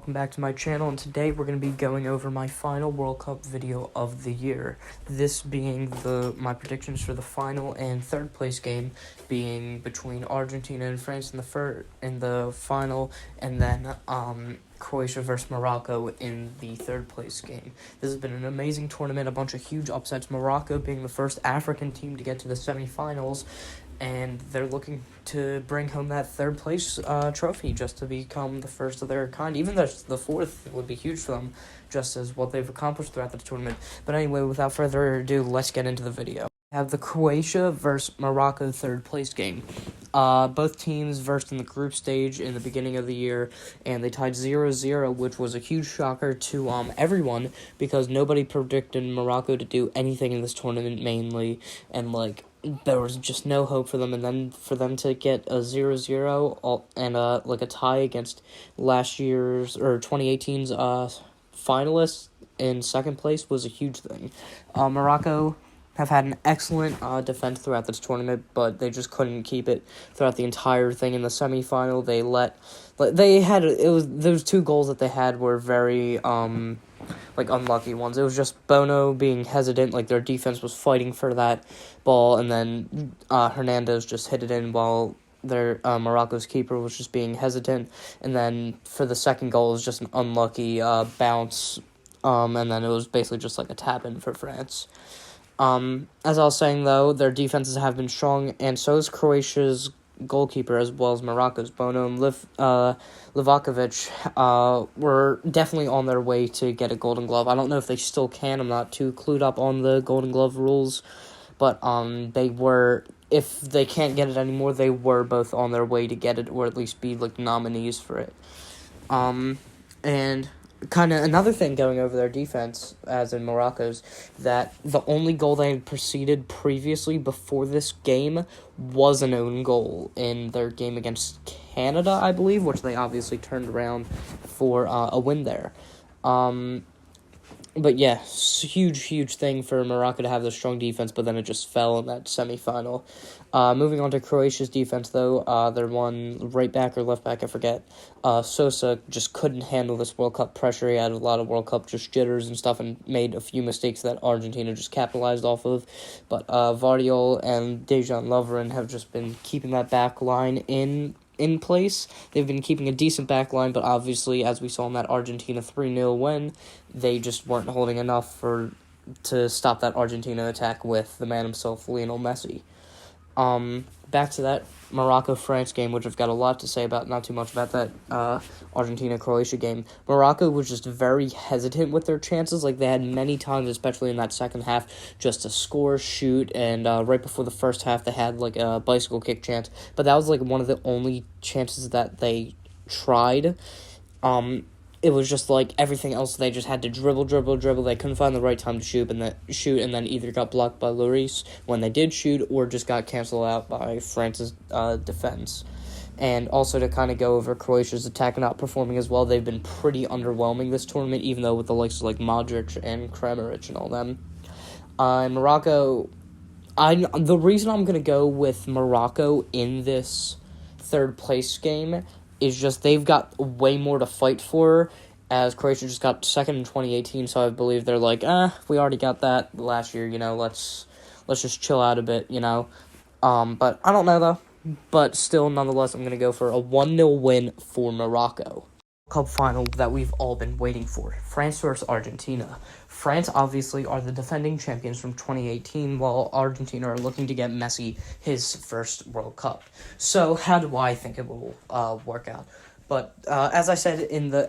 Welcome back to my channel, and today we're going to be going over my final World Cup video of the year. This being my predictions for the final and third place game, being between Argentina and France in the final, and then Croatia versus Morocco in the third place game. This has been an amazing tournament, a bunch of huge upsets. Morocco being the first African team to get to the semifinals, and they're looking to bring home that third place trophy just to become the first of their kind. Even the fourth would be huge for them, just as what they've accomplished throughout the tournament. But anyway, without further ado, let's get into the video. We have the Croatia versus Morocco third place game. Both teams versed in the group stage in the beginning of the year, and they tied 0-0, which was a huge shocker to everyone, because nobody predicted Morocco to do anything in this tournament mainly, and there was just no hope for them, and then for them to get a 0-0 and a tie against last year's or 2018's finalists in second place was a huge thing. Morocco have had an excellent defense throughout this tournament, but they just couldn't keep it throughout the entire thing. In the semifinal, those two goals that they had were very unlucky ones. It was just Bono being hesitant, their defense was fighting for that ball, and then Hernandez just hit it in while their Morocco's keeper was just being hesitant, and then for the second goal, it was just an unlucky bounce, and then it was basically just a tap-in for France. As I was saying, though, their defenses have been strong, and so is Croatia's goalkeeper, as well as Morocco's. Bono and Livakovic were definitely on their way to get a Golden Glove. I don't know if they still can. I'm not too clued up on the Golden Glove rules, but they were, if they can't get it anymore, they were both on their way to get it, or at least be nominees for it. And kind of another thing going over their defense, as in Morocco's, that the only goal they had preceded previously before this game was an own goal in their game against Canada, I believe, which they obviously turned around for a win there. But yeah, huge thing for Morocco to have the strong defense, but then it just fell in that semifinal. Moving on to Croatia's defense, though, their one right back or left back, I forget, Sosa just couldn't handle this World Cup pressure. He had a lot of World Cup just jitters and stuff, and made a few mistakes that Argentina just capitalized off of. But Vardiol and Dejan Lovren have just been keeping that back line in place. They've been keeping a decent back line, but obviously, as we saw in that Argentina 3-0 win, they just weren't holding enough to stop that Argentina attack with the man himself, Lionel Messi. Back to that Morocco-France game, which I've got a lot to say about, not too much about that Argentina-Croatia game. Morocco was just very hesitant with their chances. They had many times, especially in that second half, just to score, shoot, and right before the first half, they had a bicycle kick chance. But that was one of the only chances that they tried. It was just everything else, they just had to dribble. They couldn't find the right time to shoot, and then either got blocked by Lloris when they did shoot, or just got canceled out by France's defense. And also to kind of go over Croatia's attack not performing as well, they've been pretty underwhelming this tournament, even though with the likes of Modric and Kramaric and all them. Morocco, the reason I'm going to go with Morocco in this third place game is just they've got way more to fight for, as Croatia just got second in 2018, so I believe they're we already got that last year, let's just chill out a bit, But I don't know, though. But still, nonetheless, I'm going to go for a 1-0 win for Morocco. Cup final that we've all been waiting for. France versus Argentina. France obviously are the defending champions from 2018, while Argentina are looking to get Messi his first World Cup. So how do I think it will work out? But as I said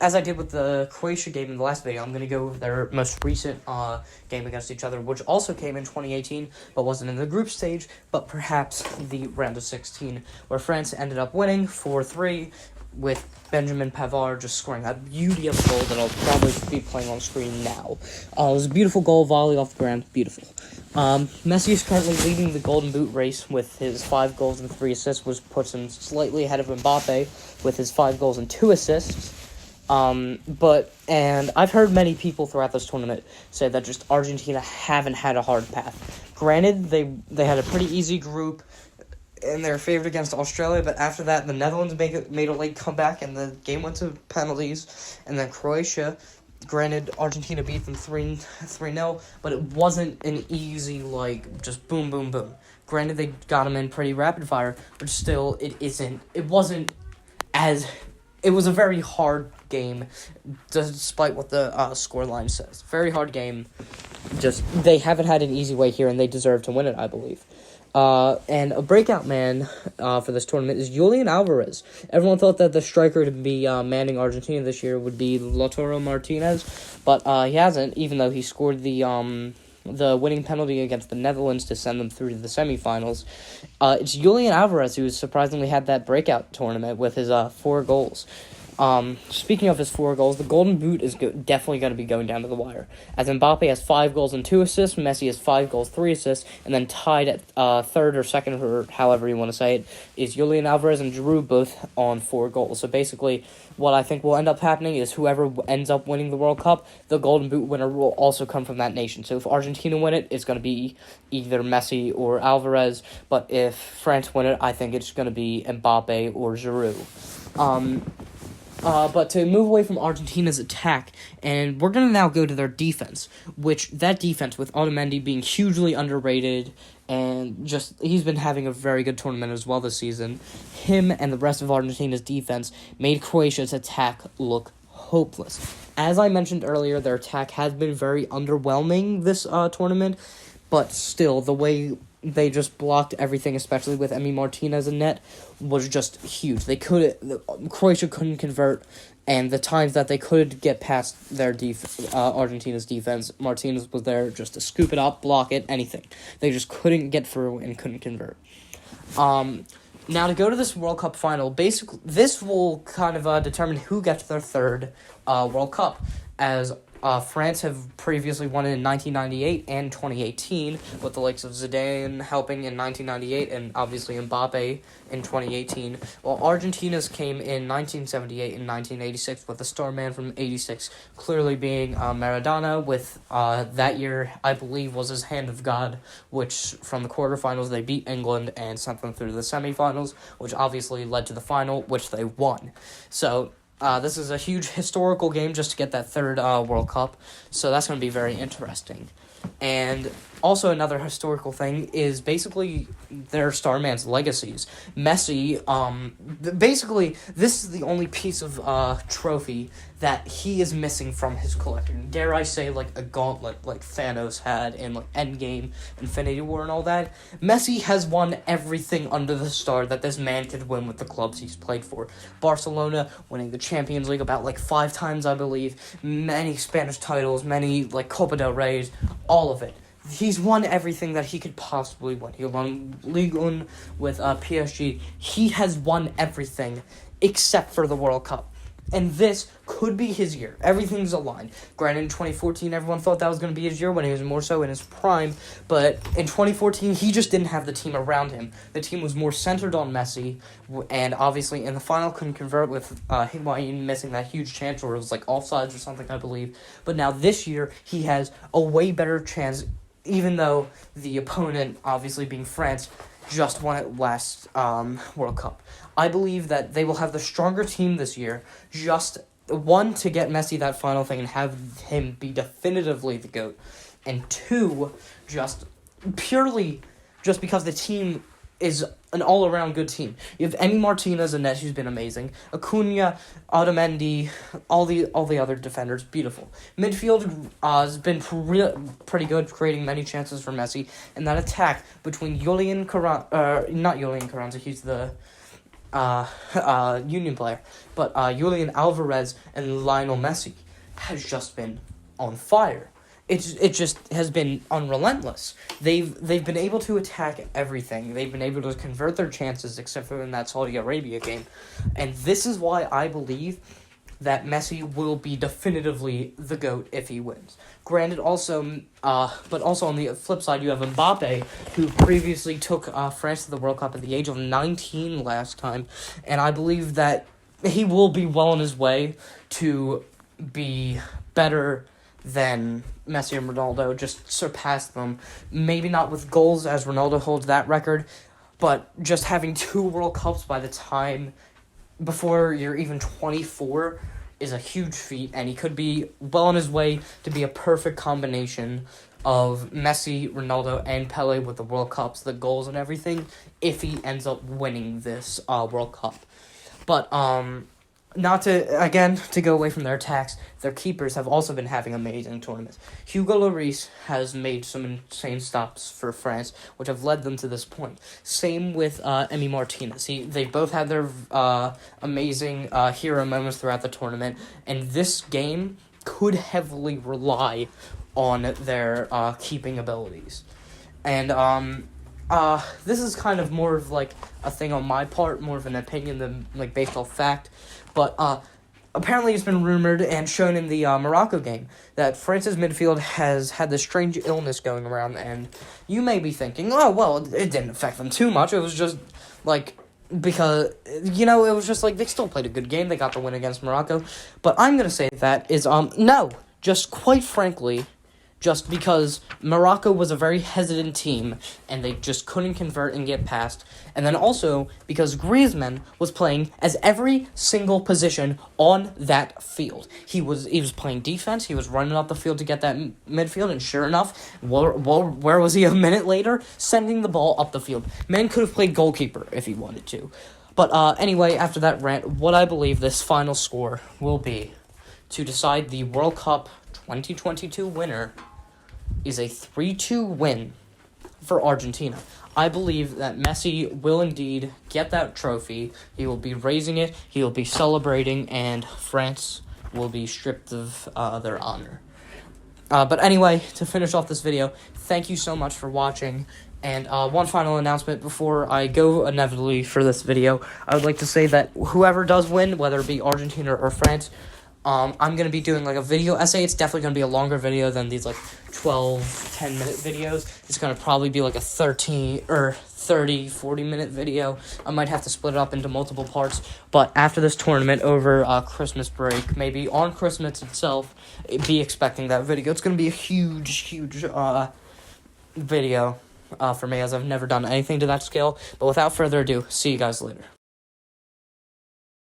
as I did with the Croatia game in the last video, I'm going to go over their most recent game against each other, which also came in 2018, but wasn't in the group stage, but perhaps the round of 16, where France ended up winning 4-3, with Benjamin Pavard just scoring a beauty of a goal that I'll probably be playing on screen now. It was a beautiful goal, volley off the ground, beautiful. Messi is currently leading the Golden Boot race with his 5 goals and 3 assists, which puts him slightly ahead of Mbappe with his 5 goals and 2 assists. And I've heard many people throughout this tournament say that just Argentina haven't had a hard path. Granted, they had a pretty easy group, in their favor against Australia, but after that, the Netherlands made a late comeback, and the game went to penalties, and then Croatia, granted, Argentina beat them 3-0, but it wasn't an easy, just boom, boom, boom. Granted, they got them in pretty rapid fire, but still, it was a very hard game, despite what the scoreline says. Very hard game. Just, they haven't had an easy way here, and they deserve to win it, I believe. And a breakout man for this tournament is Julian Alvarez. Everyone thought that the striker to be manning Argentina this year would be Lautaro Martinez, but he hasn't, even though he scored the winning penalty against the Netherlands to send them through to the semifinals. It's Julian Alvarez who surprisingly had that breakout tournament with his 4 goals. Speaking of his 4 goals, the Golden Boot is definitely going to be going down to the wire. As Mbappe has 5 goals and 2 assists, Messi has 5 goals, 3 assists, and then tied at third or second, or however you want to say it, is Julian Alvarez and Giroud, both on 4 goals. So basically, what I think will end up happening is whoever ends up winning the World Cup, the Golden Boot winner will also come from that nation. So if Argentina win it, it's going to be either Messi or Alvarez, but if France win it, I think it's going to be Mbappe or Giroud. But to move away from Argentina's attack, and we're going to now go to their defense, which that defense, with Otamendi being hugely underrated, and he's been having a very good tournament as well this season, him and the rest of Argentina's defense made Croatia's attack look hopeless. As I mentioned earlier, their attack has been very underwhelming this tournament, but still, the way they just blocked everything, especially with Emi Martinez in net, was just huge. Croatia couldn't convert, and the times that they could get past their Argentina's defense, Martinez was there just to scoop it up, block it, anything. They just couldn't get through and couldn't convert. Now, to go to this World Cup final, basically, this will kind of determine who gets their third World Cup, as France have previously won it in 1998 and 2018, with the likes of Zidane helping in 1998 and obviously Mbappe in 2018, while Argentina's came in 1978 and 1986, with the star man from 86 clearly being Maradona, with that year, I believe, was his hand of God, which from the quarterfinals they beat England and sent them through to the semifinals, which obviously led to the final, which they won. So this is a huge historical game just to get that third World Cup, so that's going to be very interesting. And also another historical thing is basically their star man's legacies. Messi, basically, this is the only piece of trophy that he is missing from his collection. Dare I say, like a gauntlet like Thanos had in Endgame, Infinity War, and all that. Messi has won everything under the star that this man could win with the clubs he's played for. Barcelona winning the Champions League about 5 times, I believe. Many Spanish titles, many Copa del Rey, all of it. He's won everything that he could possibly win. He won Ligue 1 with PSG. He has won everything except for the World Cup. And this could be his year. Everything's aligned. Granted, in 2014, everyone thought that was going to be his year when he was more so in his prime. But in 2014, he just didn't have the team around him. The team was more centered on Messi. And obviously, in the final, couldn't convert with Higuain missing that huge chance where it was offsides or something, I believe. But now this year, he has a way better chance, even though the opponent, obviously being France, just won it last World Cup. I believe that they will have the stronger team this year, just one, to get Messi that final thing and have him be definitively the GOAT, and 2, just purely just because the team is an all-around good team. You have Emi Martinez in net, who's been amazing. Acuna, Otamendi, all the other defenders, beautiful. Midfield has been pretty good, creating many chances for Messi. And that attack between Julian Carranza, not Julian Carranza, he's the Union player, but Julian Alvarez and Lionel Messi has just been on fire. It just has been unrelentless. They've been able to attack everything. They've been able to convert their chances, except for in that Saudi Arabia game. And this is why I believe that Messi will be definitively the GOAT if he wins. Granted, but also on the flip side, you have Mbappe, who previously took France to the World Cup at the age of 19 last time, and I believe that he will be well on his way to be better than Messi and Ronaldo, just surpass them. Maybe not with goals, as Ronaldo holds that record, but just having 2 World Cups by the time before you're even 24 is a huge feat, and he could be well on his way to be a perfect combination of Messi, Ronaldo, and Pele with the World Cups, the goals and everything, if he ends up winning this World Cup. But not to go away from their attacks, their keepers have also been having amazing tournaments. Hugo Lloris has made some insane stops for France, which have led them to this point. Same with Emi Martinez. They both had their amazing hero moments throughout the tournament, and this game could heavily rely on their keeping abilities. And this is kind of more of like a thing on my part, more of an opinion than like based off fact. But apparently it's been rumored and shown in the Morocco game that France's midfield has had this strange illness going around, and you may be thinking, oh, well, it didn't affect them too much. It was just like, because, it was just like they still played a good game. They got the win against Morocco. But I'm going to say that is, no, just quite frankly, just because Morocco was a very hesitant team, and they just couldn't convert and get past. And then also because Griezmann was playing as every single position on that field. He was playing defense, he was running up the field to get that midfield, and sure enough, where was he a minute later? Sending the ball up the field. Man could have played goalkeeper if he wanted to. But anyway, after that rant, what I believe this final score will be to decide the World Cup 2022 winner is a 3-2 win for Argentina. I believe that Messi will indeed get that trophy. He will be raising it, he will be celebrating, and France will be stripped of their honor. But anyway, to finish off this video, thank you so much for watching. And one final announcement before I go inevitably for this video. I would like to say that whoever does win, whether it be Argentina or France, I'm going to be doing like a video essay. It's definitely going to be a longer video than these like 10-minute videos. It's going to probably be like a 40-minute video. I might have to split it up into multiple parts. But after this tournament over Christmas break, maybe on Christmas itself, be expecting that video. It's going to be a huge video for me, as I've never done anything to that scale. But without further ado, see you guys later.